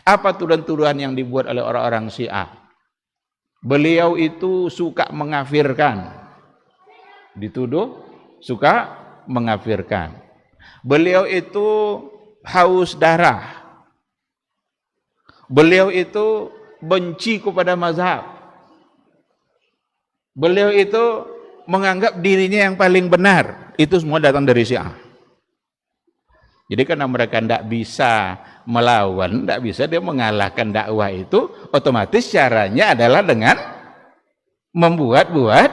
Apa tuduhan-tuduhan yang dibuat oleh orang-orang Syiah? Beliau itu suka mengafirkan. Dituduh suka mengafirkan. Beliau itu haus darah. Beliau itu benci kepada mazhab. Beliau itu menganggap dirinya yang paling benar. Itu semua datang dari Syiah. Jadi karena mereka tidak bisa melawan, tidak bisa dia mengalahkan dakwah itu, otomatis caranya adalah dengan membuat-buat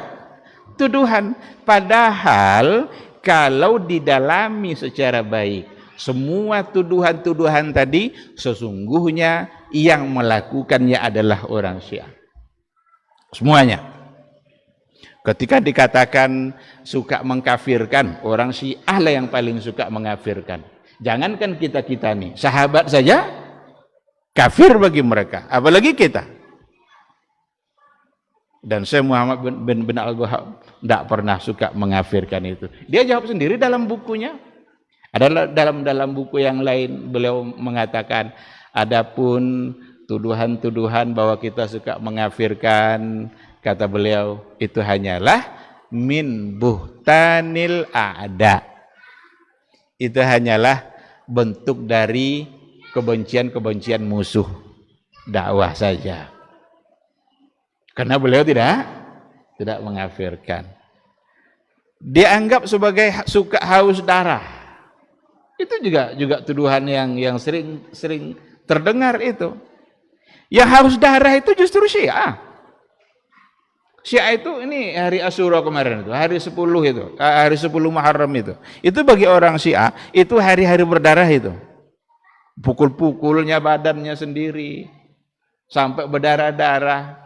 tuduhan. Padahal kalau didalami secara baik, semua tuduhan-tuduhan tadi sesungguhnya yang melakukannya adalah orang Syiah. Semuanya. Ketika dikatakan suka mengkafirkan, orang Syiah lah yang paling suka mengkafirkan. Jangankan kita-kita nih, sahabat saja kafir bagi mereka, apalagi kita. Dan Syekh Muhammad bin Al-Wahhab tidak pernah suka mengkafirkan itu. Dia jawab sendiri dalam bukunya. Adalah dalam buku yang lain beliau mengatakan, adapun tuduhan-tuduhan bahwa kita suka mengkafirkan, kata beliau, itu hanyalah min buhtanil a'da. Itu hanyalah bentuk dari kebencian-kebencian musuh dakwah saja. Karena beliau tidak mengkafirkan. Dianggap sebagai suka haus darah. Itu juga tuduhan yang sering terdengar itu. Yang haus darah itu justru Syiah. Syiah itu ini hari Asyura kemarin itu, hari 10 itu, hari 10 Muharram itu. Itu bagi orang Syiah itu hari-hari berdarah itu. Pukul-pukulnya badannya sendiri sampai berdarah-darah.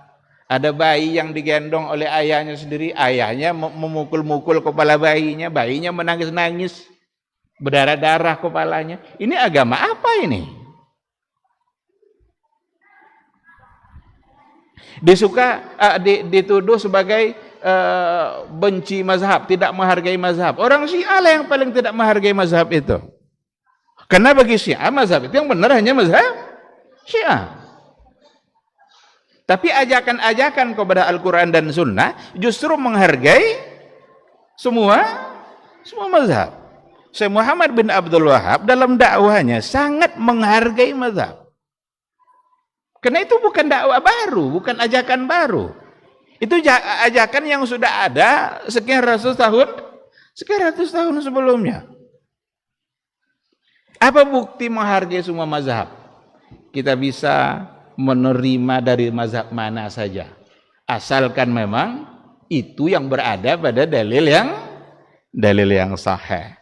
Ada bayi yang digendong oleh ayahnya sendiri, ayahnya memukul-mukul kepala bayinya, bayinya menangis-nangis, berdarah-darah kepalanya. Ini agama apa ini? Dituduh sebagai benci mazhab, tidak menghargai mazhab. Orang Syiah lah yang paling tidak menghargai mazhab itu. Karena bagi Syiah mazhab itu yang benar hanya mazhab Syiah. Tapi ajakan-ajakan kepada Al-Quran dan Sunnah justru menghargai semua mazhab. Syekh Muhammad bin Abdul Wahhab dalam dakwahnya sangat menghargai mazhab. Karena itu bukan dakwah baru, bukan ajakan baru. Itu ajakan yang sudah ada sekian ratus tahun sebelumnya. Apa bukti menghargai semua mazhab? Kita bisa menerima dari mazhab mana saja, asalkan memang itu yang berada pada dalil yang sahih.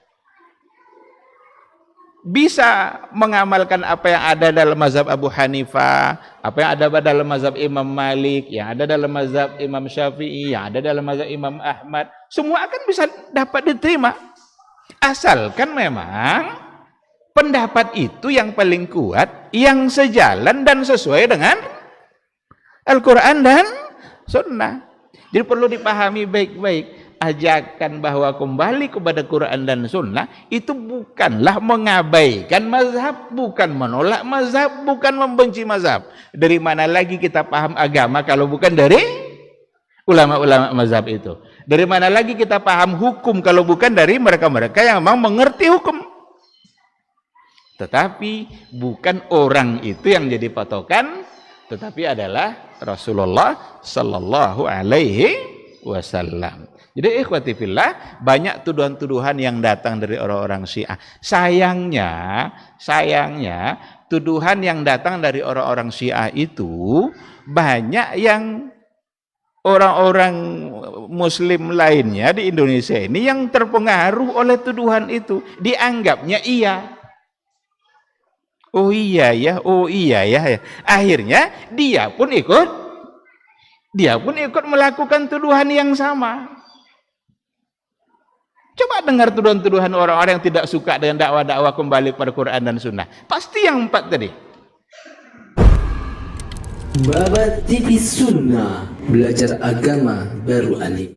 Bisa mengamalkan apa yang ada dalam mazhab Abu Hanifah, apa yang ada dalam mazhab Imam Malik, yang ada dalam mazhab Imam Syafi'i, yang ada dalam mazhab Imam Ahmad, semua akan bisa dapat diterima, asalkan memang pendapat itu yang paling kuat, yang sejalan dan sesuai dengan Al-Quran dan Sunnah. Jadi perlu dipahami baik-baik, ajakan bahwa kembali kepada Quran dan Sunnah itu bukanlah mengabaikan mazhab, bukan menolak mazhab, bukan membenci mazhab. Dari mana lagi kita paham agama kalau bukan dari ulama-ulama mazhab itu? Dari mana lagi kita paham hukum kalau bukan dari mereka-mereka yang memang mengerti hukum? Tetapi bukan orang itu yang jadi patokan, tetapi adalah Rasulullah Sallallahu Alaihi Wasallam. Jadi ikhwati fillah, banyak tuduhan-tuduhan yang datang dari orang-orang Syiah. Sayangnya tuduhan yang datang dari orang-orang Syiah itu banyak yang orang-orang Muslim lainnya di Indonesia ini yang terpengaruh oleh tuduhan itu, dianggapnya iya. Oh iya ya. Akhirnya dia pun ikut melakukan tuduhan yang sama. Coba dengar tuduhan-tuduhan orang-orang yang tidak suka dengan dakwah-dakwah kembali pada Quran dan Sunnah. Pasti yang 4 tadi. Babat TV Sunnah, belajar agama baru alif.